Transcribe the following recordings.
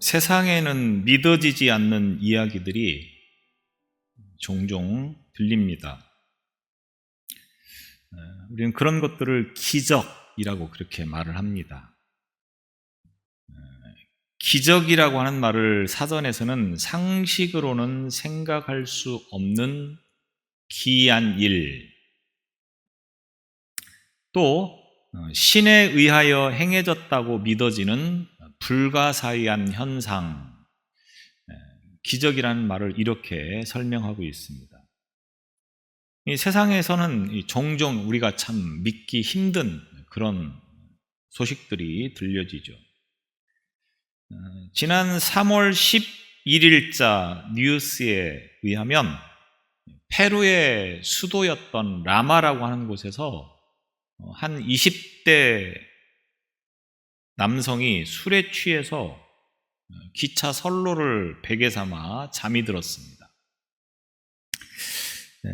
세상에는 믿어지지 않는 이야기들이 종종 들립니다. 우리는 그런 것들을 기적이라고 그렇게 말을 합니다. 기적이라고 하는 말을 사전에서는 상식으로는 생각할 수 없는 기이한 일, 또 신에 의하여 행해졌다고 믿어지는 불가사의한 현상, 기적이라는 말을 이렇게 설명하고 있습니다. 이 세상에서는 종종 우리가 참 믿기 힘든 그런 소식들이 들려지죠. 지난 3월 11일자 뉴스에 의하면 페루의 수도였던 라마라고 하는 곳에서 한 20대 남성이 술에 취해서 기차 선로를 베개 삼아 잠이 들었습니다.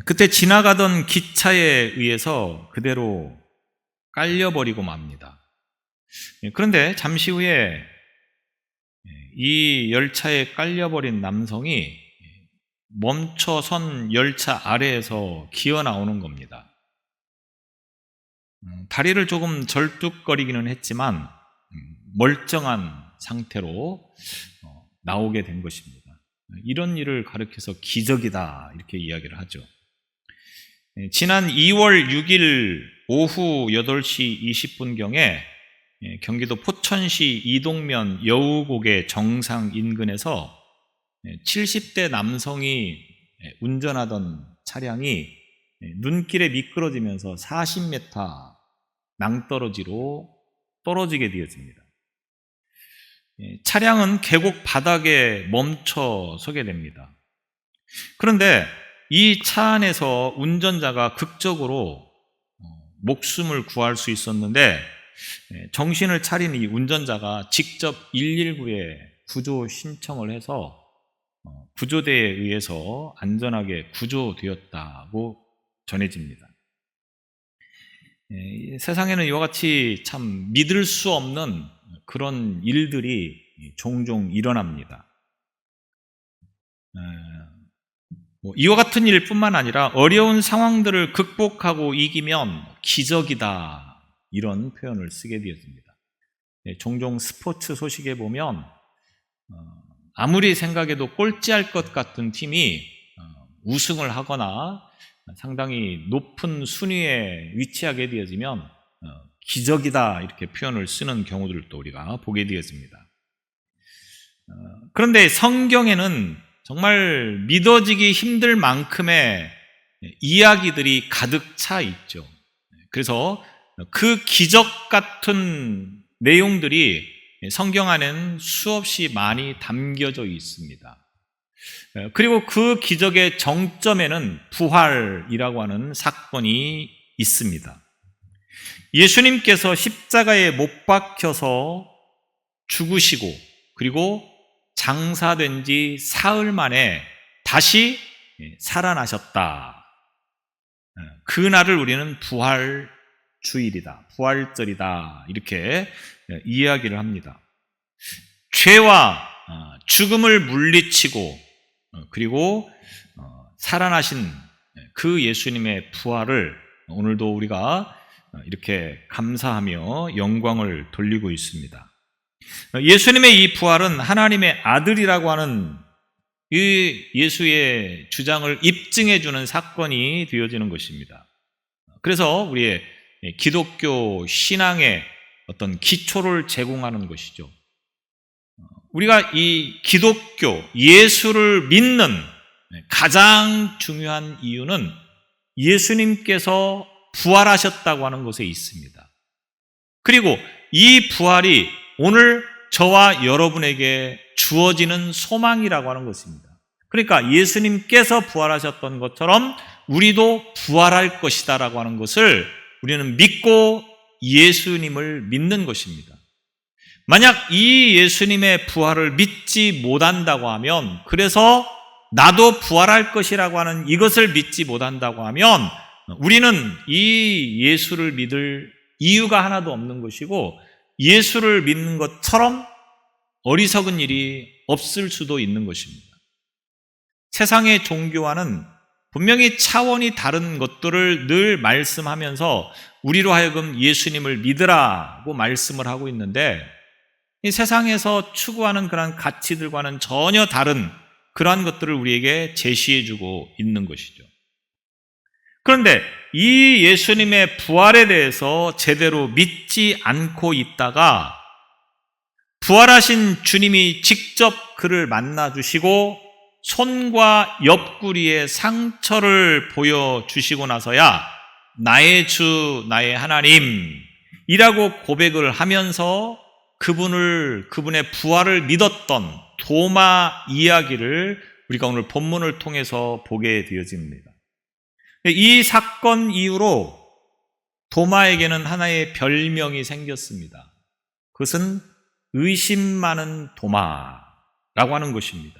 그때 지나가던 기차에 의해서 그대로 깔려버리고 맙니다. 그런데 잠시 후에 이 열차에 깔려버린 남성이 멈춰선 열차 아래에서 기어 나오는 겁니다. 다리를 조금 절뚝거리기는 했지만 멀쩡한 상태로 나오게 된 것입니다. 이런 일을 가리켜서 기적이다 이렇게 이야기를 하죠. 지난 2월 6일 오후 8시 20분경에 경기도 포천시 이동면 여우고개 정상 인근에서 70대 남성이 운전하던 차량이 눈길에 미끄러지면서 40m 낭떠러지로 떨어지게 되었습니다. 차량은 계곡 바닥에 멈춰 서게 됩니다. 그런데 이 차 안에서 운전자가 극적으로 목숨을 구할 수 있었는데 정신을 차린 이 운전자가 직접 119에 구조 신청을 해서 구조대에 의해서 안전하게 구조되었다고 전해집니다. 세상에는 이와 같이 참 믿을 수 없는 그런 일들이 종종 일어납니다. 이와 같은 일뿐만 아니라 어려운 상황들을 극복하고 이기면 기적이다 이런 표현을 쓰게 되었습니다. 종종 스포츠 소식에 보면 아무리 생각해도 꼴찌할 것 같은 팀이 우승을 하거나 상당히 높은 순위에 위치하게 되어지면 기적이다 이렇게 표현을 쓰는 경우들도 우리가 보게 되었습니다. 그런데 성경에는 정말 믿어지기 힘들 만큼의 이야기들이 가득 차 있죠. 그래서 그 기적 같은 내용들이 성경 안에는 수없이 많이 담겨져 있습니다. 그리고 그 기적의 정점에는 부활이라고 하는 사건이 있습니다. 예수님께서 십자가에 못 박혀서 죽으시고 그리고 장사된 지 사흘 만에 다시 살아나셨다. 그날을 우리는 부활주일이다, 부활절이다 이렇게 이야기를 합니다. 죄와 죽음을 물리치고 그리고 살아나신 그 예수님의 부활을 오늘도 우리가 이렇게 감사하며 영광을 돌리고 있습니다. 예수님의 이 부활은 하나님의 아들이라고 하는 이 예수의 주장을 입증해 주는 사건이 되어지는 것입니다. 그래서 우리의 기독교 신앙의 어떤 기초를 제공하는 것이죠. 우리가 이 기독교, 예수를 믿는 가장 중요한 이유는 예수님께서 부활하셨다고 하는 것에 있습니다. 그리고 이 부활이 오늘 저와 여러분에게 주어지는 소망이라고 하는 것입니다. 그러니까 예수님께서 부활하셨던 것처럼 우리도 부활할 것이다라고 하는 것을 우리는 믿고 예수님을 믿는 것입니다. 만약 이 예수님의 부활을 믿지 못한다고 하면, 그래서 나도 부활할 것이라고 하는 이것을 믿지 못한다고 하면 우리는 이 예수를 믿을 이유가 하나도 없는 것이고 예수를 믿는 것처럼 어리석은 일이 없을 수도 있는 것입니다. 세상의 종교와는 분명히 차원이 다른 것들을 늘 말씀하면서 우리로 하여금 예수님을 믿으라고 말씀을 하고 있는데, 이 세상에서 추구하는 그러한 가치들과는 전혀 다른 그러한 것들을 우리에게 제시해주고 있는 것이죠. 그런데 이 예수님의 부활에 대해서 제대로 믿지 않고 있다가 부활하신 주님이 직접 그를 만나주시고 손과 옆구리에 상처를 보여주시고 나서야 나의 주, 나의 하나님이라고 고백을 하면서 그분의 부활을 믿었던 도마 이야기를 우리가 오늘 본문을 통해서 보게 되어집니다. 이 사건 이후로 도마에게는 하나의 별명이 생겼습니다. 그것은 의심 많은 도마라고 하는 것입니다.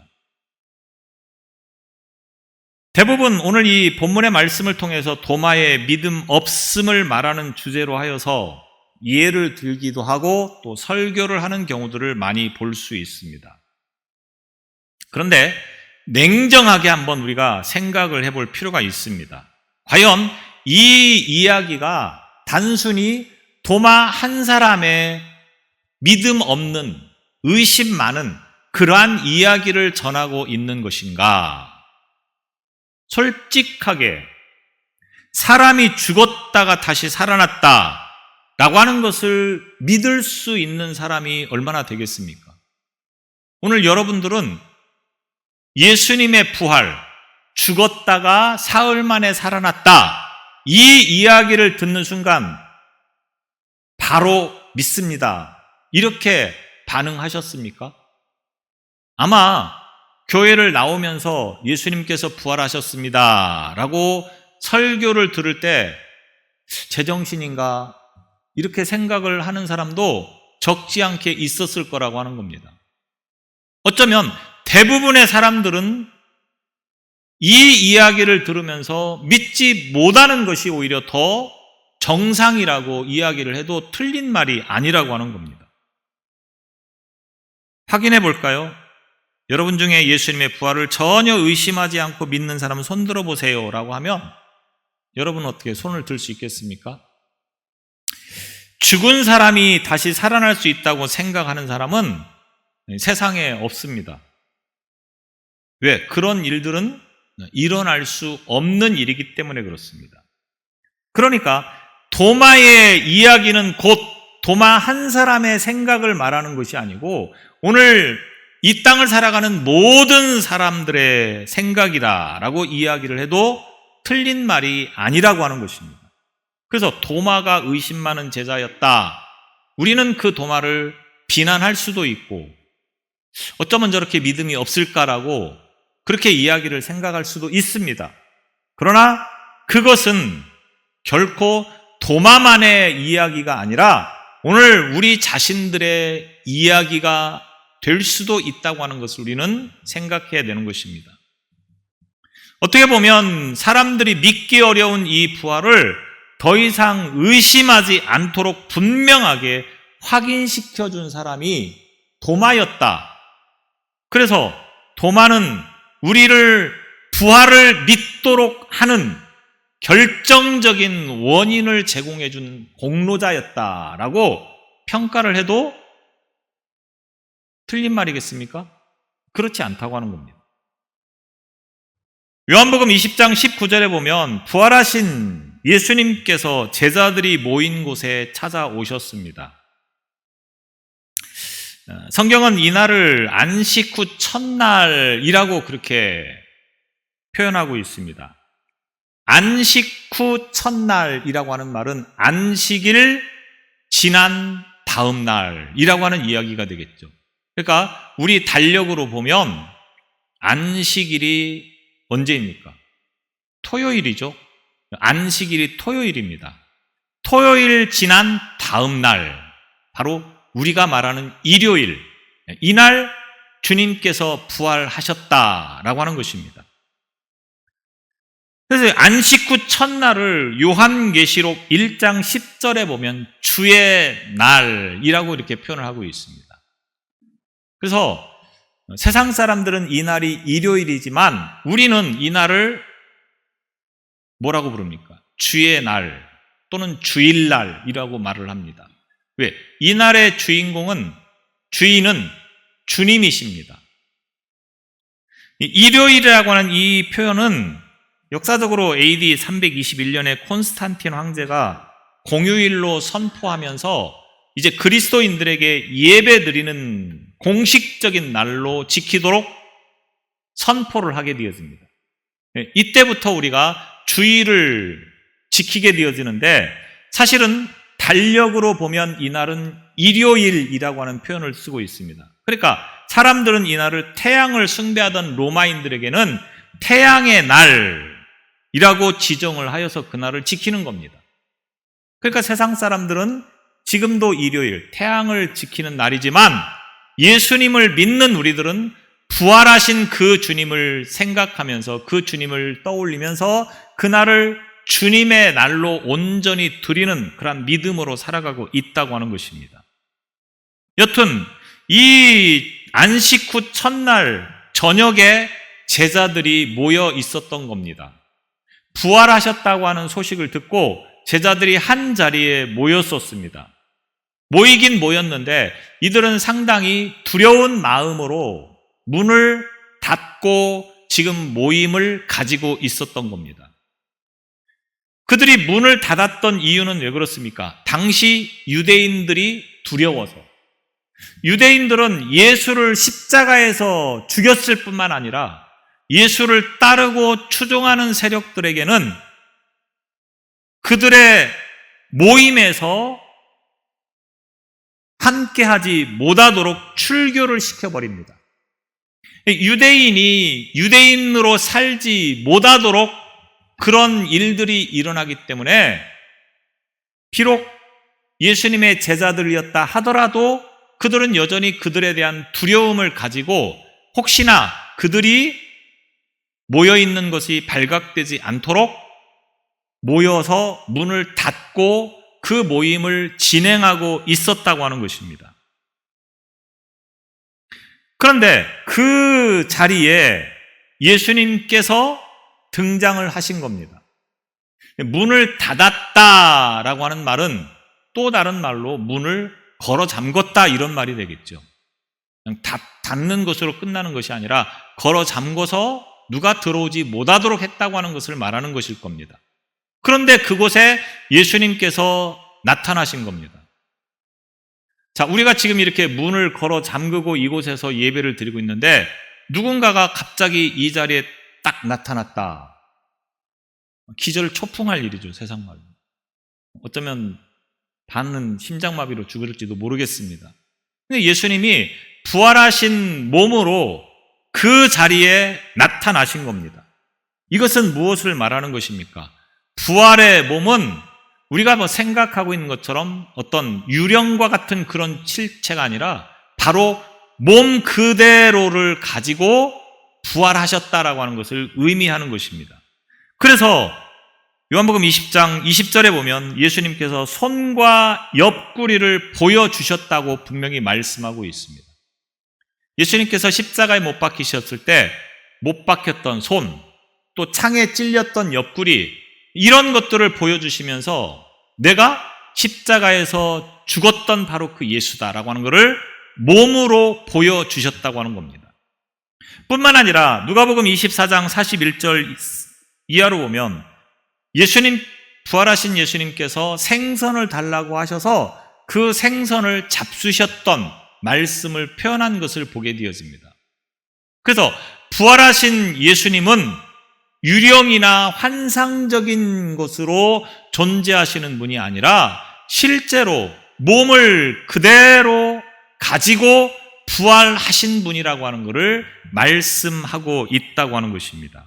대부분 오늘 이 본문의 말씀을 통해서 도마의 믿음 없음을 말하는 주제로 하여서 예를 들기도 하고 또 설교를 하는 경우들을 많이 볼 수 있습니다. 그런데 냉정하게 한번 우리가 생각을 해볼 필요가 있습니다. 과연 이 이야기가 단순히 도마 한 사람의 믿음 없는, 의심 많은 그러한 이야기를 전하고 있는 것인가? 솔직하게 사람이 죽었다가 다시 살아났다 라고 하는 것을 믿을 수 있는 사람이 얼마나 되겠습니까? 오늘 여러분들은 예수님의 부활, 죽었다가 사흘 만에 살아났다, 이 이야기를 듣는 순간 바로 믿습니다, 이렇게 반응하셨습니까? 아마 교회를 나오면서 예수님께서 부활하셨습니다 라고 설교를 들을 때 제정신인가 이렇게 생각을 하는 사람도 적지 않게 있었을 거라고 하는 겁니다. 어쩌면 대부분의 사람들은 이 이야기를 들으면서 믿지 못하는 것이 오히려 더 정상이라고 이야기를 해도 틀린 말이 아니라고 하는 겁니다. 확인해 볼까요? 여러분 중에 예수님의 부활을 전혀 의심하지 않고 믿는 사람은 손 들어보세요 라고 하면 여러분은 어떻게 손을 들 수 있겠습니까? 죽은 사람이 다시 살아날 수 있다고 생각하는 사람은 세상에 없습니다. 왜? 그런 일들은 일어날 수 없는 일이기 때문에 그렇습니다. 그러니까 도마의 이야기는 곧 도마 한 사람의 생각을 말하는 것이 아니고 오늘 이 땅을 살아가는 모든 사람들의 생각이다라고 이야기를 해도 틀린 말이 아니라고 하는 것입니다. 그래서 도마가 의심 많은 제자였다, 우리는 그 도마를 비난할 수도 있고 어쩌면 저렇게 믿음이 없을까라고 그렇게 이야기를 생각할 수도 있습니다. 그러나 그것은 결코 도마만의 이야기가 아니라 오늘 우리 자신들의 이야기가 될 수도 있다고 하는 것을 우리는 생각해야 되는 것입니다. 어떻게 보면 사람들이 믿기 어려운 이 부활을 더 이상 의심하지 않도록 분명하게 확인시켜준 사람이 도마였다. 그래서 도마는 우리를 부활을 믿도록 하는 결정적인 원인을 제공해준 공로자였다라고 평가를 해도 틀린 말이겠습니까? 그렇지 않다고 하는 겁니다. 요한복음 20장 19절에 보면 부활하신 예수님께서 제자들이 모인 곳에 찾아오셨습니다. 성경은 이날을 안식 후 첫날이라고 그렇게 표현하고 있습니다. 안식 후 첫날이라고 하는 말은 안식일 지난 다음 날이라고 하는 이야기가 되겠죠. 그러니까 우리 달력으로 보면 안식일이 언제입니까? 토요일이죠. 안식일이 토요일입니다. 토요일 지난 다음 날, 바로 우리가 말하는 일요일, 이날 주님께서 부활하셨다라고 하는 것입니다. 그래서 안식 후 첫날을 요한계시록 1장 10절에 보면 주의 날이라고 이렇게 표현을 하고 있습니다. 그래서 세상 사람들은 이날이 일요일이지만 우리는 이날을 뭐라고 부릅니까? 주의 날 또는 주일날이라고 말을 합니다. 왜? 이날의 주인은 주님이십니다. 일요일이라고 하는 이 표현은 역사적으로 AD 321년에 콘스탄틴 황제가 공휴일로 선포하면서 이제 그리스도인들에게 예배 드리는 공식적인 날로 지키도록 선포를 하게 되어집니다. 이때부터 우리가 주일을 지키게 되어지는데 사실은 달력으로 보면 이날은 일요일이라고 하는 표현을 쓰고 있습니다. 그러니까 사람들은 이날을 태양을 숭배하던 로마인들에게는 태양의 날이라고 지정을 하여서 그날을 지키는 겁니다. 그러니까 세상 사람들은 지금도 일요일, 태양을 지키는 날이지만 예수님을 믿는 우리들은 부활하신 그 주님을 생각하면서 그 주님을 떠올리면서 그날을 주님의 날로 온전히 드리는 그런 믿음으로 살아가고 있다고 하는 것입니다. 여튼 이 안식 후 첫날 저녁에 제자들이 모여 있었던 겁니다. 부활하셨다고 하는 소식을 듣고 제자들이 한 자리에 모였었습니다. 모이긴 모였는데 이들은 상당히 두려운 마음으로 문을 닫고 지금 모임을 가지고 있었던 겁니다. 그들이 문을 닫았던 이유는 왜 그렇습니까? 당시 유대인들이 두려워서. 유대인들은 예수를 십자가에서 죽였을 뿐만 아니라 예수를 따르고 추종하는 세력들에게는 그들의 모임에서 함께하지 못하도록 출교를 시켜버립니다. 유대인이 유대인으로 살지 못하도록 그런 일들이 일어나기 때문에 비록 예수님의 제자들이었다 하더라도 그들은 여전히 그들에 대한 두려움을 가지고 혹시나 그들이 모여있는 것이 발각되지 않도록 모여서 문을 닫고 그 모임을 진행하고 있었다고 하는 것입니다. 그런데 그 자리에 예수님께서 등장을 하신 겁니다. 문을 닫았다라고 하는 말은 또 다른 말로 문을 걸어 잠궜다 이런 말이 되겠죠. 그냥 닫는 것으로 끝나는 것이 아니라 걸어 잠궈서 누가 들어오지 못하도록 했다고 하는 것을 말하는 것일 겁니다. 그런데 그곳에 예수님께서 나타나신 겁니다. 자, 우리가 지금 이렇게 문을 걸어 잠그고 이곳에서 예배를 드리고 있는데 누군가가 갑자기 이 자리에 딱 나타났다. 기절초풍할 일이죠, 세상 말로. 어쩌면 반은 심장마비로 죽을지도 모르겠습니다. 근데 예수님이 부활하신 몸으로 그 자리에 나타나신 겁니다. 이것은 무엇을 말하는 것입니까? 부활의 몸은 우리가 생각하고 있는 것처럼 어떤 유령과 같은 그런 실체가 아니라 바로 몸 그대로를 가지고 부활하셨다라고 하는 것을 의미하는 것입니다. 그래서 요한복음 20장 20절에 보면 예수님께서 손과 옆구리를 보여주셨다고 분명히 말씀하고 있습니다. 예수님께서 십자가에 못 박히셨을 때 못 박혔던 손, 또 창에 찔렸던 옆구리 이런 것들을 보여주시면서 내가 십자가에서 죽었던 바로 그 예수다라고 하는 것을 몸으로 보여주셨다고 하는 겁니다. 뿐만 아니라 누가복음 24장 41절 이하로 보면 부활하신 예수님께서 생선을 달라고 하셔서 그 생선을 잡수셨던 말씀을 표현한 것을 보게 되어집니다. 그래서 부활하신 예수님은 유령이나 환상적인 것으로 존재하시는 분이 아니라 실제로 몸을 그대로 가지고 부활하신 분이라고 하는 것을 말씀하고 있다고 하는 것입니다.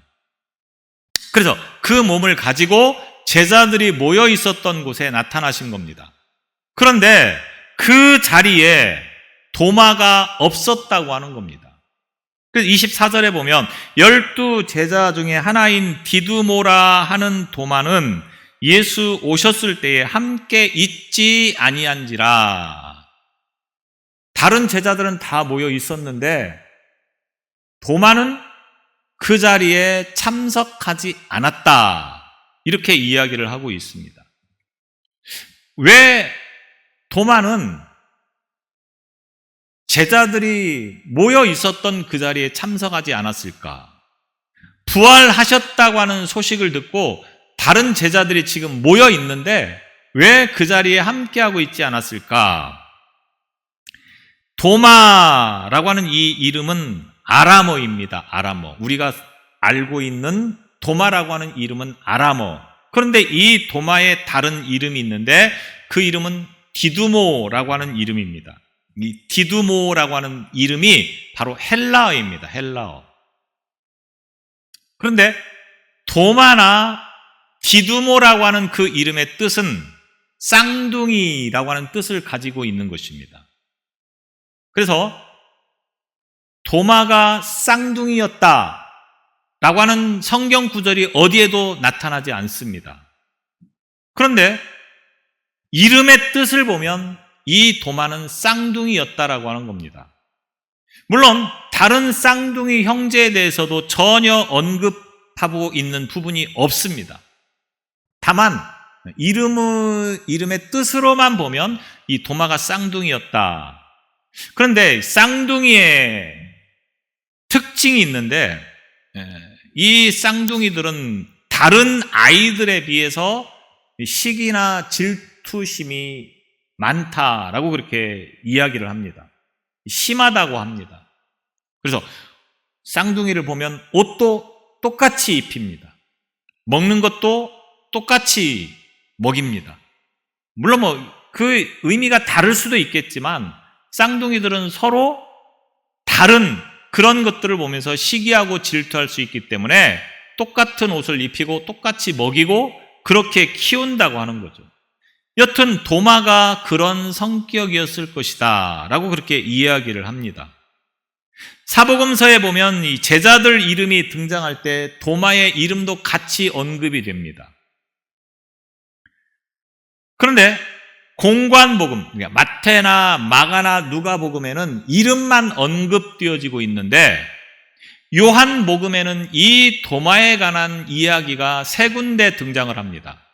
그래서 그 몸을 가지고 제자들이 모여 있었던 곳에 나타나신 겁니다. 그런데 그 자리에 도마가 없었다고 하는 겁니다. 그래서 24절에 보면 12 제자 중에 하나인 디두모라 하는 도마는 예수 오셨을 때에 함께 있지 아니한지라. 다른 제자들은 다 모여 있었는데 도마는 그 자리에 참석하지 않았다. 이렇게 이야기를 하고 있습니다. 왜 도마는 제자들이 모여 있었던 그 자리에 참석하지 않았을까? 부활하셨다고 하는 소식을 듣고 다른 제자들이 지금 모여 있는데 왜 그 자리에 함께하고 있지 않았을까? 도마라고 하는 이 이름은 아람어입니다. 아람어. 우리가 알고 있는 도마라고 하는 이름은 아람어. 그런데 이 도마에 다른 이름이 있는데 그 이름은 디두모라고 하는 이름입니다. 이 디두모라고 하는 이름이 바로 헬라어입니다. 헬라어. 그런데 도마나 디두모라고 하는 그 이름의 뜻은 쌍둥이라고 하는 뜻을 가지고 있는 것입니다. 그래서 도마가 쌍둥이였다라고 하는 성경 구절이 어디에도 나타나지 않습니다. 그런데 이름의 뜻을 보면 이 도마는 쌍둥이였다라고 하는 겁니다. 물론 다른 쌍둥이 형제에 대해서도 전혀 언급하고 있는 부분이 없습니다. 다만 이름의 뜻으로만 보면 이 도마가 쌍둥이였다. 그런데 쌍둥이의 특징이 있는데 이 쌍둥이들은 다른 아이들에 비해서 시기나 질투심이 많다라고 그렇게 이야기를 합니다. 심하다고 합니다. 그래서 쌍둥이를 보면 옷도 똑같이 입힙니다. 먹는 것도 똑같이 먹입니다. 물론 그 의미가 다를 수도 있겠지만 쌍둥이들은 서로 다른 그런 것들을 보면서 시기하고 질투할 수 있기 때문에 똑같은 옷을 입히고 똑같이 먹이고 그렇게 키운다고 하는 거죠. 여튼 도마가 그런 성격이었을 것이다 라고 그렇게 이야기를 합니다. 사복음서에 보면 이 제자들 이름이 등장할 때 도마의 이름도 같이 언급이 됩니다. 그런데 공관복음, 그러니까 마태나 마가나 누가복음에는 이름만 언급되어지고 있는데 요한복음에는 이 도마에 관한 이야기가 세 군데 등장을 합니다.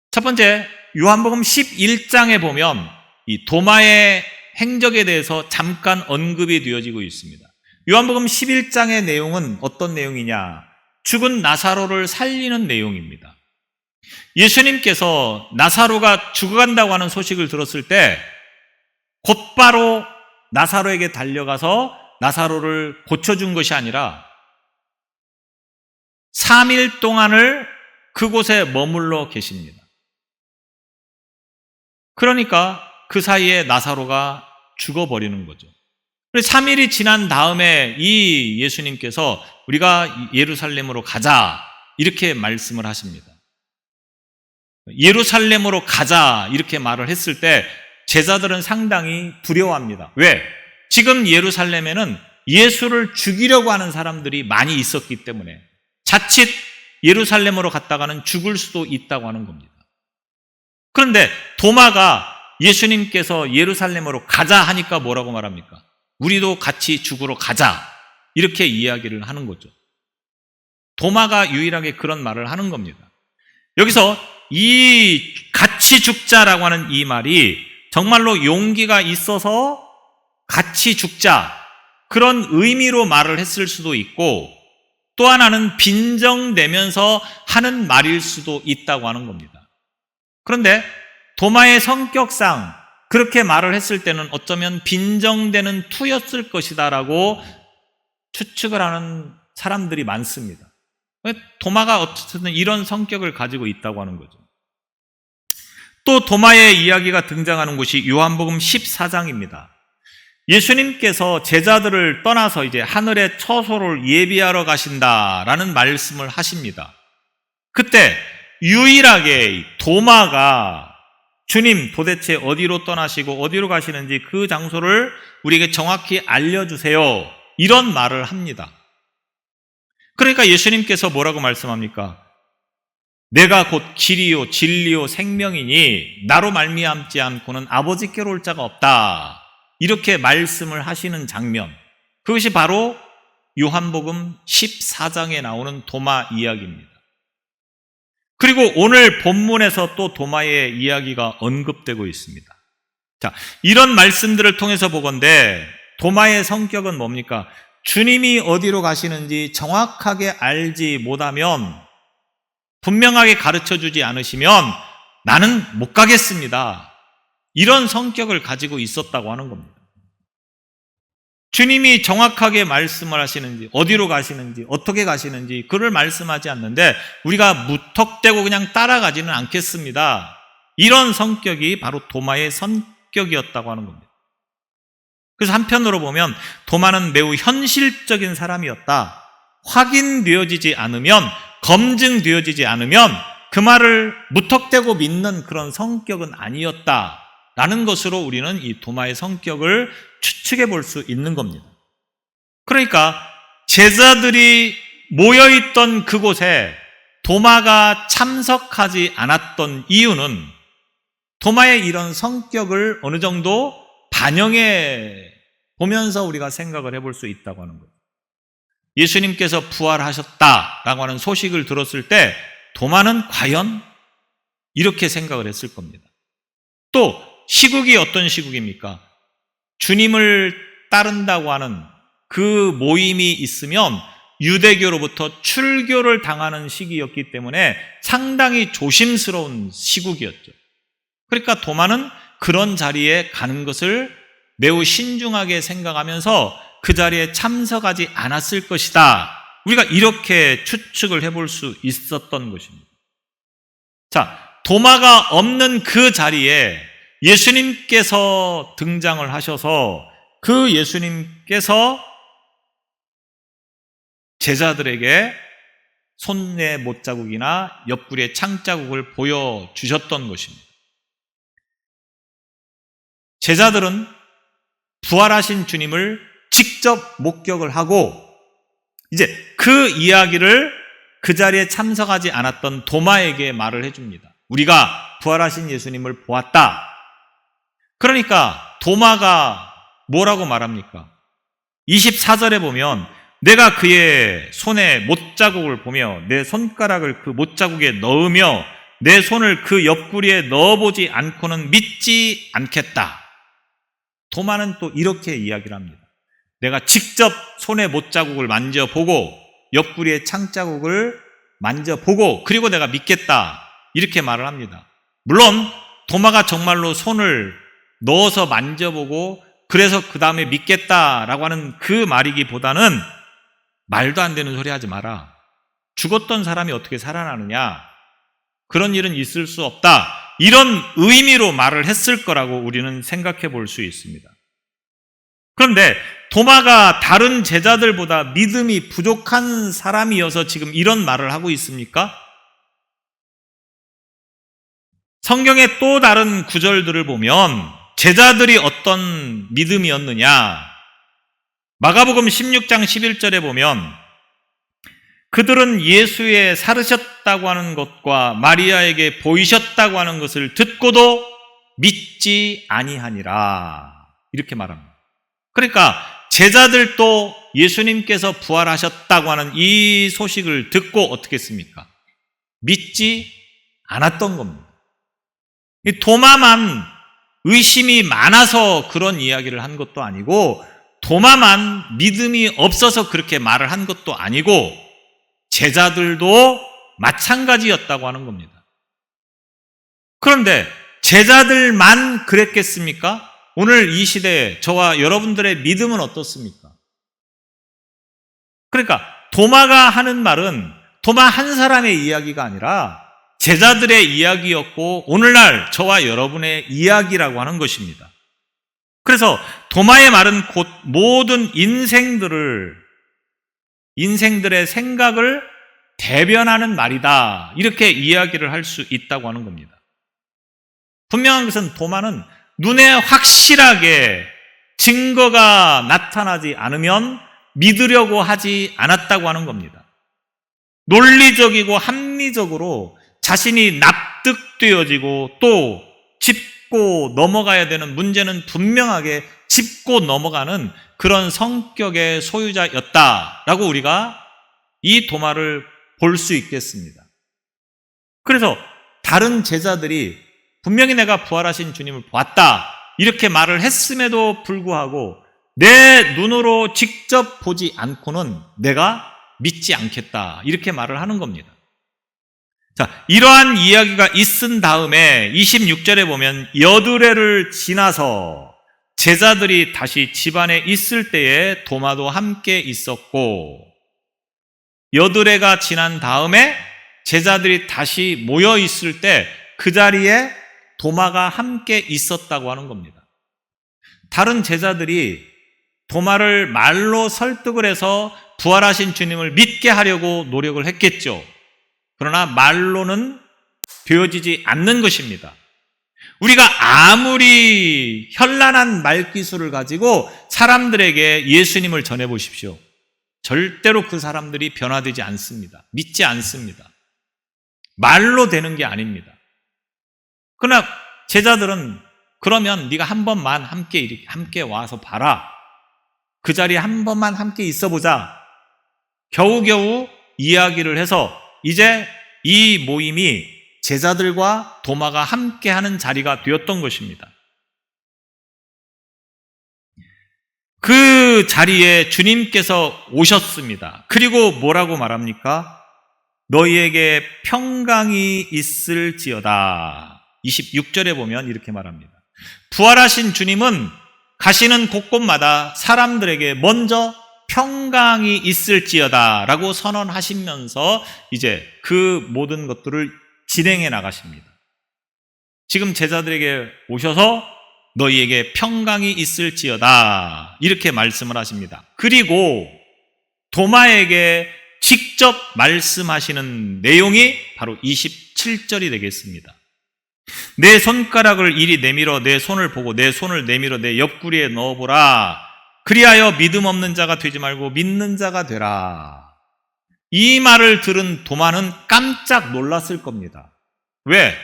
첫 번째, 요한복음 11장에 보면 이 도마의 행적에 대해서 잠깐 언급이 되어지고 있습니다. 요한복음 11장의 내용은 어떤 내용이냐? 죽은 나사로를 살리는 내용입니다. 예수님께서 나사로가 죽어간다고 하는 소식을 들었을 때 곧바로 나사로에게 달려가서 나사로를 고쳐준 것이 아니라 3일 동안을 그곳에 머물러 계십니다. 그러니까 그 사이에 나사로가 죽어버리는 거죠. 3일이 지난 다음에 이 예수님께서 우리가 예루살렘으로 가자 이렇게 말씀을 하십니다. 예루살렘으로 가자 이렇게 말을 했을 때 제자들은 상당히 두려워합니다. 왜? 지금 예루살렘에는 예수를 죽이려고 하는 사람들이 많이 있었기 때문에 자칫 예루살렘으로 갔다가는 죽을 수도 있다고 하는 겁니다. 그런데 도마가 예수님께서 예루살렘으로 가자 하니까 뭐라고 말합니까? 우리도 같이 죽으러 가자 이렇게 이야기를 하는 거죠. 도마가 유일하게 그런 말을 하는 겁니다. 여기서 이 같이 죽자라고 하는 이 말이 정말로 용기가 있어서 같이 죽자 그런 의미로 말을 했을 수도 있고 또 하나는 빈정대면서 하는 말일 수도 있다고 하는 겁니다. 그런데 도마의 성격상 그렇게 말을 했을 때는 어쩌면 빈정대는 투였을 것이다라고 추측을 하는 사람들이 많습니다. 도마가 어쨌든 이런 성격을 가지고 있다고 하는 거죠. 또 도마의 이야기가 등장하는 곳이 요한복음 14장입니다. 예수님께서 제자들을 떠나서 이제 하늘의 처소를 예비하러 가신다라는 말씀을 하십니다. 그때 유일하게 도마가 주님 도대체 어디로 떠나시고 어디로 가시는지 그 장소를 우리에게 정확히 알려주세요. 이런 말을 합니다. 그러니까 예수님께서 뭐라고 말씀합니까? 내가 곧 길이요 진리요 생명이니 나로 말미암지 않고는 아버지께로 올 자가 없다. 이렇게 말씀을 하시는 장면, 그것이 바로 요한복음 14장에 나오는 도마 이야기입니다. 그리고 오늘 본문에서 또 도마의 이야기가 언급되고 있습니다. 자, 이런 말씀들을 통해서 보건대 도마의 성격은 뭡니까? 주님이 어디로 가시는지 정확하게 알지 못하면, 분명하게 가르쳐주지 않으시면 나는 못 가겠습니다. 이런 성격을 가지고 있었다고 하는 겁니다. 주님이 정확하게 말씀을 하시는지, 어디로 가시는지, 어떻게 가시는지 그를 말씀하지 않는데 우리가 무턱대고 그냥 따라가지는 않겠습니다. 이런 성격이 바로 도마의 성격이었다고 하는 겁니다. 그래서 한편으로 보면 도마는 매우 현실적인 사람이었다. 확인되어지지 않으면, 검증되어지지 않으면 그 말을 무턱대고 믿는 그런 성격은 아니었다라는 것으로 우리는 이 도마의 성격을 추측해 볼 수 있는 겁니다. 그러니까 제자들이 모여있던 그곳에 도마가 참석하지 않았던 이유는 도마의 이런 성격을 어느 정도 반영해 보면서 우리가 생각을 해볼 수 있다고 하는 거예요. 예수님께서 부활하셨다라고 하는 소식을 들었을 때 도마는 과연 이렇게 생각을 했을 겁니다. 또 시국이 어떤 시국입니까? 주님을 따른다고 하는 그 모임이 있으면 유대교로부터 출교를 당하는 시기였기 때문에 상당히 조심스러운 시국이었죠. 그러니까 도마는 그런 자리에 가는 것을 매우 신중하게 생각하면서 그 자리에 참석하지 않았을 것이다. 우리가 이렇게 추측을 해볼 수 있었던 것입니다. 자, 도마가 없는 그 자리에 예수님께서 등장을 하셔서 그 예수님께서 제자들에게 손의 못자국이나 옆구리의 창자국을 보여주셨던 것입니다. 제자들은 부활하신 주님을 직접 목격을 하고 이제 그 이야기를 그 자리에 참석하지 않았던 도마에게 말을 해줍니다. 우리가 부활하신 예수님을 보았다. 그러니까 도마가 뭐라고 말합니까? 24절에 보면 내가 그의 손에 못자국을 보며 내 손가락을 그 못자국에 넣으며 내 손을 그 옆구리에 넣어보지 않고는 믿지 않겠다. 도마는 또 이렇게 이야기를 합니다. 내가 직접 손에 못자국을 만져보고 옆구리에 창자국을 만져보고 그리고 내가 믿겠다. 이렇게 말을 합니다. 물론 도마가 정말로 손을 넣어서 만져보고 그래서 그 다음에 믿겠다라고 하는 그 말이기보다는 말도 안 되는 소리 하지 마라. 죽었던 사람이 어떻게 살아나느냐. 그런 일은 있을 수 없다. 이런 의미로 말을 했을 거라고 우리는 생각해 볼 수 있습니다. 그런데 도마가 다른 제자들보다 믿음이 부족한 사람이어서 지금 이런 말을 하고 있습니까? 성경의 또 다른 구절들을 보면 제자들이 어떤 믿음이었느냐? 마가복음 16장 11절에 보면 그들은 예수의 살으셨다고 하는 것과 마리아에게 보이셨다고 하는 것을 듣고도 믿지 아니하니라. 이렇게 말합니다. 그러니까 제자들도 예수님께서 부활하셨다고 하는 이 소식을 듣고 어떻게 했습니까? 믿지 않았던 겁니다. 이 도마만 의심이 많아서 그런 이야기를 한 것도 아니고 도마만 믿음이 없어서 그렇게 말을 한 것도 아니고 제자들도 마찬가지였다고 하는 겁니다. 그런데 제자들만 그랬겠습니까? 오늘 이 시대에 저와 여러분들의 믿음은 어떻습니까? 그러니까 도마가 하는 말은 도마 한 사람의 이야기가 아니라 제자들의 이야기였고 오늘날 저와 여러분의 이야기라고 하는 것입니다. 그래서 도마의 말은 곧 모든 인생들의 생각을 대변하는 말이다. 이렇게 이야기를 할 수 있다고 하는 겁니다. 분명한 것은 도마는 눈에 확실하게 증거가 나타나지 않으면 믿으려고 하지 않았다고 하는 겁니다. 논리적이고 합리적으로 자신이 납득되어지고 또 짚고 넘어가야 되는 문제는 분명하게 짚고 넘어가는 그런 성격의 소유자였다라고 우리가 이 도마를 볼 수 있겠습니다. 그래서 다른 제자들이 분명히 내가 부활하신 주님을 보았다 이렇게 말을 했음에도 불구하고 내 눈으로 직접 보지 않고는 내가 믿지 않겠다 이렇게 말을 하는 겁니다. 자, 이러한 이야기가 있은 다음에 26절에 보면 여드레를 지나서 제자들이 다시 집안에 있을 때에 도마도 함께 있었고, 여드레가 지난 다음에 제자들이 다시 모여 있을 때 그 자리에 도마가 함께 있었다고 하는 겁니다. 다른 제자들이 도마를 말로 설득을 해서 부활하신 주님을 믿게 하려고 노력을 했겠죠. 그러나 말로는 되어지지 않는 것입니다. 우리가 아무리 현란한 말기술을 가지고 사람들에게 예수님을 전해보십시오. 절대로 그 사람들이 변화되지 않습니다. 믿지 않습니다. 말로 되는 게 아닙니다. 그러나 제자들은 그러면 네가 한 번만 함께 와서 봐라. 그 자리에 한 번만 함께 있어보자. 겨우겨우 이야기를 해서 이제 이 모임이 제자들과 도마가 함께하는 자리가 되었던 것입니다. 그 자리에 주님께서 오셨습니다. 그리고 뭐라고 말합니까? 너희에게 평강이 있을지어다. 26절에 보면 이렇게 말합니다. 부활하신 주님은 가시는 곳곳마다 사람들에게 먼저 평강이 있을지어다 라고 선언하시면서 이제 그 모든 것들을 진행해 나가십니다. 지금 제자들에게 오셔서 너희에게 평강이 있을지어다 이렇게 말씀을 하십니다. 그리고 도마에게 직접 말씀하시는 내용이 바로 27절이 되겠습니다. 내 손가락을 이리 내밀어 내 손을 보고 내 손을 내밀어 내 옆구리에 넣어보라. 그리하여 믿음 없는 자가 되지 말고 믿는 자가 되라. 이 말을 들은 도마는 깜짝 놀랐을 겁니다. 왜?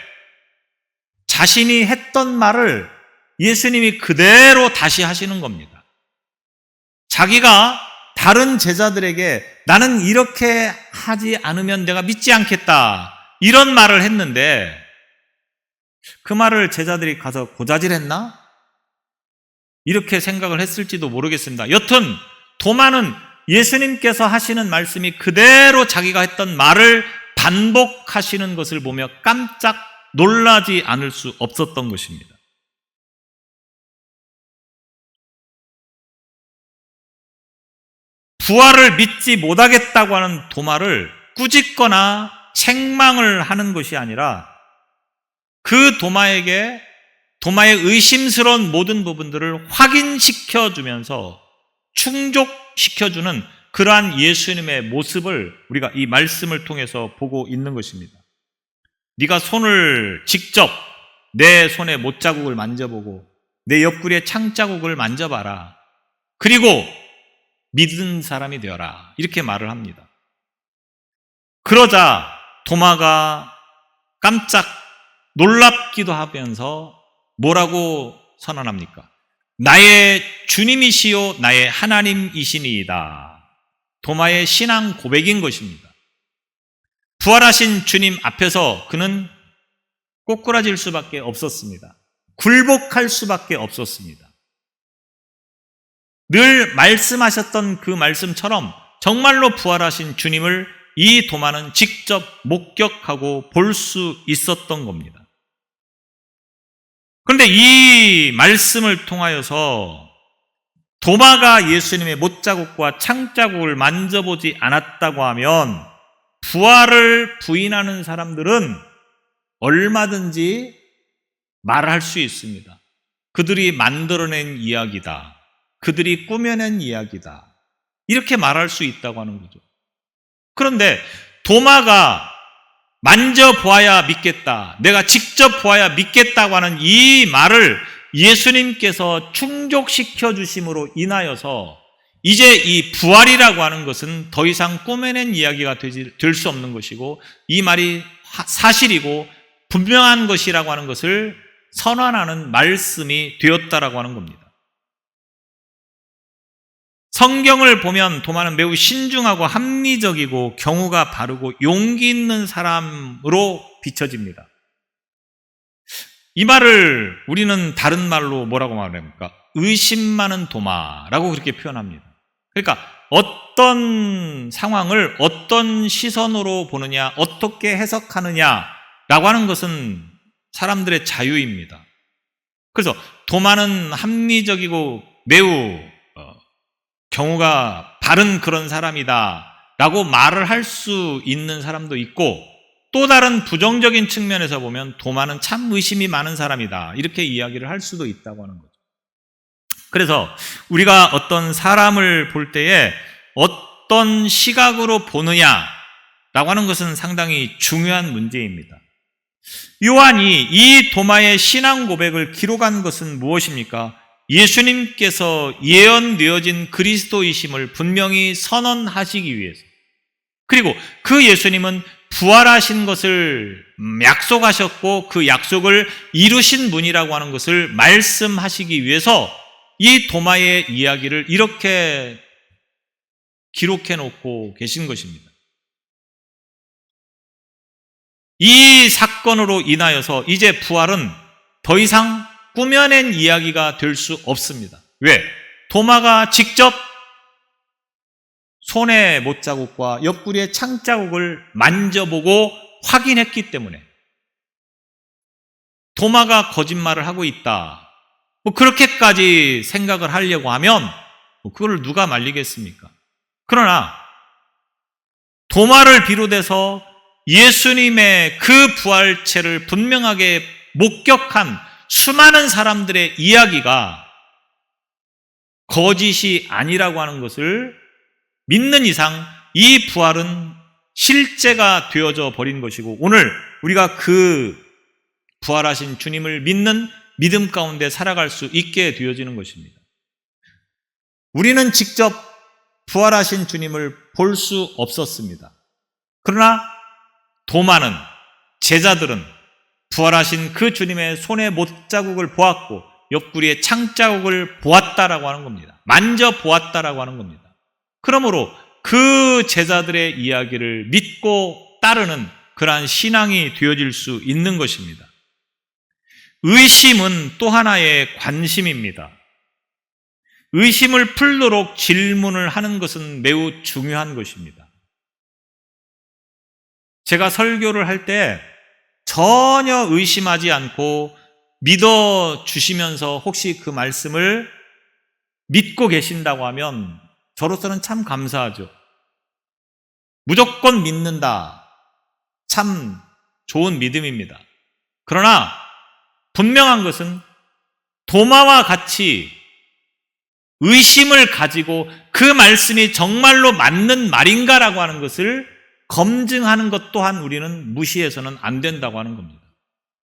자신이 했던 말을 예수님이 그대로 다시 하시는 겁니다. 자기가 다른 제자들에게 나는 이렇게 하지 않으면 내가 믿지 않겠다 이런 말을 했는데 그 말을 제자들이 가서 고자질했나? 이렇게 생각을 했을지도 모르겠습니다. 여튼 도마는 예수님께서 하시는 말씀이 그대로 자기가 했던 말을 반복하시는 것을 보며 깜짝 놀라지 않을 수 없었던 것입니다. 부활을 믿지 못하겠다고 하는 도마를 꾸짖거나 책망을 하는 것이 아니라 그 도마의 의심스러운 모든 부분들을 확인시켜주면서 충족시켜주는 그러한 예수님의 모습을 우리가 이 말씀을 통해서 보고 있는 것입니다. 네가 손을 직접 내 손에 못자국을 만져보고 내 옆구리에 창자국을 만져봐라. 그리고 믿은 사람이 되어라. 이렇게 말을 합니다. 그러자 도마가 깜짝 놀랍기도 하면서 뭐라고 선언합니까? 나의 주님이시요 나의 하나님이시니이다. 도마의 신앙 고백인 것입니다. 부활하신 주님 앞에서 그는 꼬꾸라질 수밖에 없었습니다. 굴복할 수밖에 없었습니다. 늘 말씀하셨던 그 말씀처럼 정말로 부활하신 주님을 이 도마는 직접 목격하고 볼 수 있었던 겁니다. 그런데 이 말씀을 통하여서 도마가 예수님의 못자국과 창자국을 만져보지 않았다고 하면 부활을 부인하는 사람들은 얼마든지 말할 수 있습니다. 그들이 만들어낸 이야기다. 그들이 꾸며낸 이야기다. 이렇게 말할 수 있다고 하는 거죠. 그런데 도마가 만져보아야 믿겠다. 내가 직접 보아야 믿겠다고 하는 이 말을 예수님께서 충족시켜 주심으로 인하여서 이제 이 부활이라고 하는 것은 더 이상 꾸며낸 이야기가 될 수 없는 것이고 이 말이 사실이고 분명한 것이라고 하는 것을 선언하는 말씀이 되었다라고 하는 겁니다. 성경을 보면 도마는 매우 신중하고 합리적이고 경우가 바르고 용기 있는 사람으로 비춰집니다. 이 말을 우리는 다른 말로 뭐라고 말합니까? 의심 많은 도마라고 그렇게 표현합니다. 그러니까 어떤 상황을 어떤 시선으로 보느냐, 어떻게 해석하느냐라고 하는 것은 사람들의 자유입니다. 그래서 도마는 합리적이고 매우 경우가 바른 그런 사람이다 라고 말을 할 수 있는 사람도 있고, 또 다른 부정적인 측면에서 보면 도마는 참 의심이 많은 사람이다 이렇게 이야기를 할 수도 있다고 하는 거죠. 그래서 우리가 어떤 사람을 볼 때에 어떤 시각으로 보느냐라고 하는 것은 상당히 중요한 문제입니다. 요한이 이 도마의 신앙 고백을 기록한 것은 무엇입니까? 예수님께서 예언되어진 그리스도이심을 분명히 선언하시기 위해서, 그리고 그 예수님은 부활하신 것을 약속하셨고 그 약속을 이루신 분이라고 하는 것을 말씀하시기 위해서 이 도마의 이야기를 이렇게 기록해 놓고 계신 것입니다. 이 사건으로 인하여서 이제 부활은 더 이상 꾸며낸 이야기가 될 수 없습니다. 왜? 도마가 직접 손의 못자국과 옆구리의 창자국을 만져보고 확인했기 때문에, 도마가 거짓말을 하고 있다, 그렇게까지 생각을 하려고 하면 그걸 누가 말리겠습니까? 그러나 도마를 비롯해서 예수님의 그 부활체를 분명하게 목격한 수많은 사람들의 이야기가 거짓이 아니라고 하는 것을 믿는 이상 이 부활은 실제가 되어져 버린 것이고, 오늘 우리가 그 부활하신 주님을 믿는 믿음 가운데 살아갈 수 있게 되어지는 것입니다. 우리는 직접 부활하신 주님을 볼 수 없었습니다. 그러나 도마는, 제자들은 부활하신 그 주님의 손의 못자국을 보았고 옆구리의 창자국을 보았다라고 하는 겁니다. 만져보았다라고 하는 겁니다. 그러므로 그 제자들의 이야기를 믿고 따르는 그러한 신앙이 되어질 수 있는 것입니다. 의심은 또 하나의 관심입니다. 의심을 풀도록 질문을 하는 것은 매우 중요한 것입니다. 제가 설교를 할 때 전혀 의심하지 않고 믿어주시면서 혹시 그 말씀을 믿고 계신다고 하면 저로서는 참 감사하죠. 무조건 믿는다, 참 좋은 믿음입니다. 그러나 분명한 것은 도마와 같이 의심을 가지고 그 말씀이 정말로 맞는 말인가라고 하는 것을 검증하는 것 또한 우리는 무시해서는 안 된다고 하는 겁니다.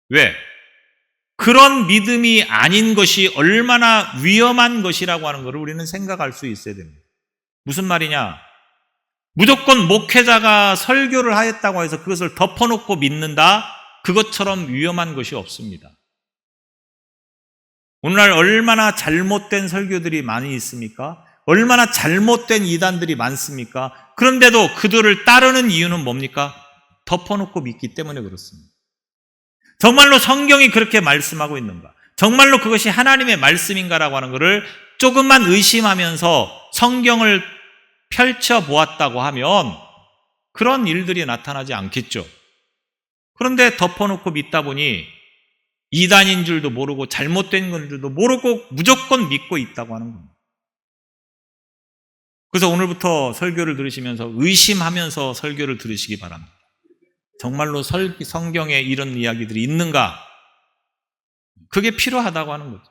왜? 그런 믿음이 아닌 것이 얼마나 위험한 것이라고 하는 것을 우리는 생각할 수 있어야 됩니다. 무슨 말이냐? 무조건 목회자가 설교를 하였다고 해서 그것을 덮어놓고 믿는다? 그것처럼 위험한 것이 없습니다. 오늘날 얼마나 잘못된 설교들이 많이 있습니까? 얼마나 잘못된 이단들이 많습니까? 그런데도 그들을 따르는 이유는 뭡니까? 덮어놓고 믿기 때문에 그렇습니다. 정말로 성경이 그렇게 말씀하고 있는가? 정말로 그것이 하나님의 말씀인가라고 하는 것을 조금만 의심하면서 성경을 펼쳐보았다고 하면 그런 일들이 나타나지 않겠죠. 그런데 덮어놓고 믿다 보니 이단인 줄도 모르고 잘못된 건 줄도 모르고 무조건 믿고 있다고 하는 겁니다. 그래서 오늘부터 설교를 들으시면서 의심하면서 설교를 들으시기 바랍니다. 정말로 성경에 이런 이야기들이 있는가? 그게 필요하다고 하는 거죠.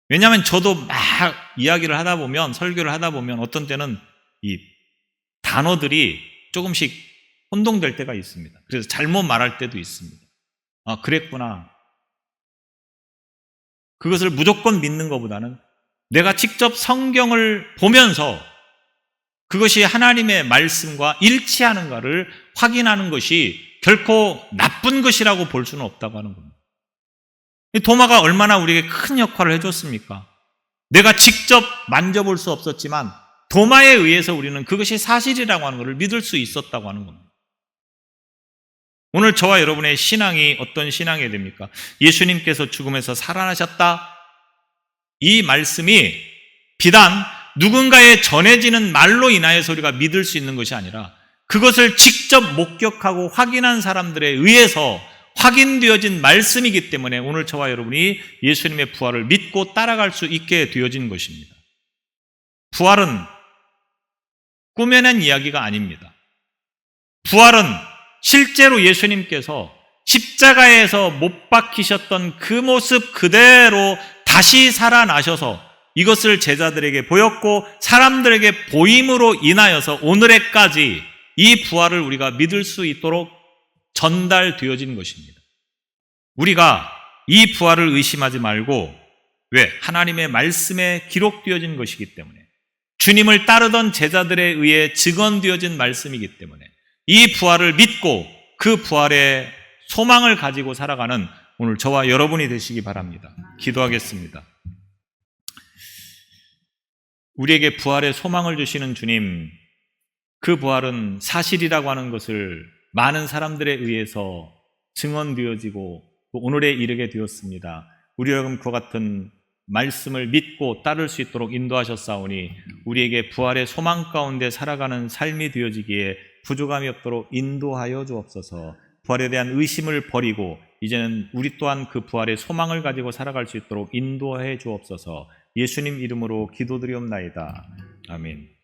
왜냐하면 저도 막 이야기를 하다 보면, 설교를 하다 보면 어떤 때는 이 단어들이 조금씩 혼동될 때가 있습니다. 그래서 잘못 말할 때도 있습니다. 아, 그랬구나. 그것을 무조건 믿는 것보다는 내가 직접 성경을 보면서 그것이 하나님의 말씀과 일치하는가를 확인하는 것이 결코 나쁜 것이라고 볼 수는 없다고 하는 겁니다. 도마가 얼마나 우리에게 큰 역할을 해줬습니까? 내가 직접 만져볼 수 없었지만 도마에 의해서 우리는 그것이 사실이라고 하는 것을 믿을 수 있었다고 하는 겁니다. 오늘 저와 여러분의 신앙이 어떤 신앙이 됩니까? 예수님께서 죽음에서 살아나셨다. 이 말씀이 비단 누군가에 전해지는 말로 인하여서 우리가 믿을 수 있는 것이 아니라 그것을 직접 목격하고 확인한 사람들에 의해서 확인되어진 말씀이기 때문에 오늘 저와 여러분이 예수님의 부활을 믿고 따라갈 수 있게 되어진 것입니다. 부활은 꾸며낸 이야기가 아닙니다. 부활은 실제로 예수님께서 십자가에서 못 박히셨던 그 모습 그대로 다시 살아나셔서 이것을 제자들에게 보였고 사람들에게 보임으로 인하여서 오늘에까지 이 부활을 우리가 믿을 수 있도록 전달되어진 것입니다. 우리가 이 부활을 의심하지 말고, 왜? 하나님의 말씀에 기록되어진 것이기 때문에, 주님을 따르던 제자들에 의해 증언되어진 말씀이기 때문에 이 부활을 믿고 그 부활의 소망을 가지고 살아가는 오늘 저와 여러분이 되시기 바랍니다. 기도하겠습니다. 우리에게 부활의 소망을 주시는 주님, 그 부활은 사실이라고 하는 것을 많은 사람들에 의해서 증언되어지고 오늘에 이르게 되었습니다. 우리 여러분 그와 같은 말씀을 믿고 따를 수 있도록 인도하셨사오니 우리에게 부활의 소망 가운데 살아가는 삶이 되어지기에 부족함이 없도록 인도하여 주옵소서. 부활에 대한 의심을 버리고 이제는 우리 또한 그 부활의 소망을 가지고 살아갈 수 있도록 인도해 주옵소서. 예수님 이름으로 기도드리옵나이다. 아멘.